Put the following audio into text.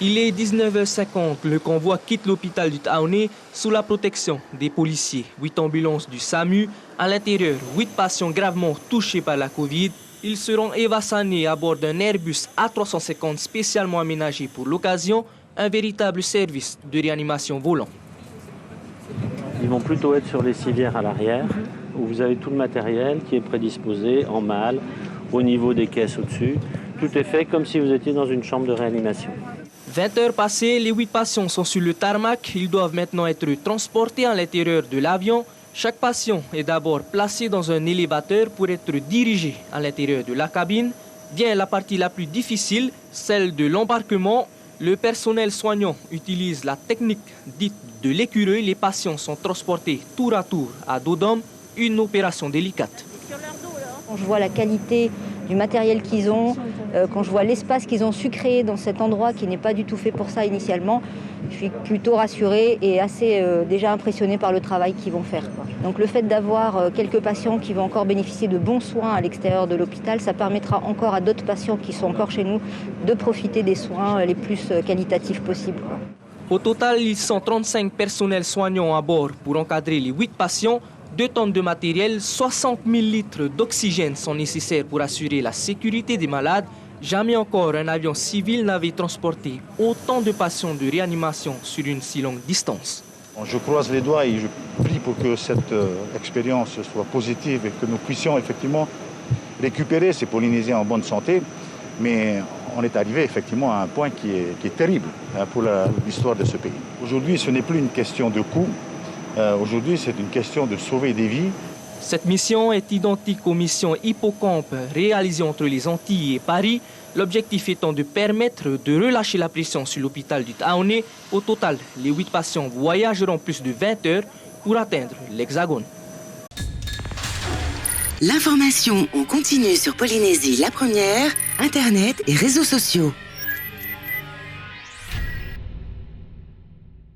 Il est 19h50, le convoi quitte l'hôpital du Taoné sous la protection des policiers. 8 ambulances du SAMU, à l'intérieur 8 patients gravement touchés par la Covid. Ils seront évassanés à bord d'un Airbus A350 spécialement aménagé pour l'occasion, un véritable service de réanimation volant. Ils vont plutôt être sur les civières à l'arrière, où vous avez tout le matériel qui est prédisposé en malle, au niveau des caisses au-dessus. Tout est fait comme si vous étiez dans une chambre de réanimation. 20 heures passées, les 8 patients sont sur le tarmac. Ils doivent maintenant être transportés à l'intérieur de l'avion. Chaque patient est d'abord placé dans un élévateur pour être dirigé à l'intérieur de la cabine. Vient la partie la plus difficile, celle de l'embarquement. Le personnel soignant utilise la technique dite de l'écureuil. Les patients sont transportés tour à tour à dos d'homme, une opération délicate. Quand je vois la qualité du matériel qu'ils ont, quand je vois l'espace qu'ils ont su créer dans cet endroit qui n'est pas du tout fait pour ça initialement, je suis plutôt rassurée et assez déjà impressionnée par le travail qu'ils vont faire. Donc le fait d'avoir quelques patients qui vont encore bénéficier de bons soins à l'extérieur de l'hôpital, ça permettra encore à d'autres patients qui sont encore chez nous de profiter des soins les plus qualitatifs possibles. Au total, ils sont 35 personnels soignants à bord pour encadrer les 8 patients. 2 tonnes de matériel, 60 000 litres d'oxygène sont nécessaires pour assurer la sécurité des malades. Jamais encore un avion civil n'avait transporté autant de patients de réanimation sur une si longue distance. Je croise les doigts et je prie pour que cette expérience soit positive et que nous puissions effectivement récupérer ces Polynésiens en bonne santé. Mais on est arrivé effectivement à un point qui est terrible pour l'histoire de ce pays. Aujourd'hui, ce n'est plus une question de coût. Aujourd'hui, c'est une question de sauver des vies. Cette mission est identique aux missions Hippocampe réalisées entre les Antilles et Paris. L'objectif étant de permettre de relâcher la pression sur l'hôpital du Taoné. Au total, les 8 patients voyageront plus de 20 heures pour atteindre l'Hexagone. L'information en continu sur Polynésie la première, Internet et réseaux sociaux.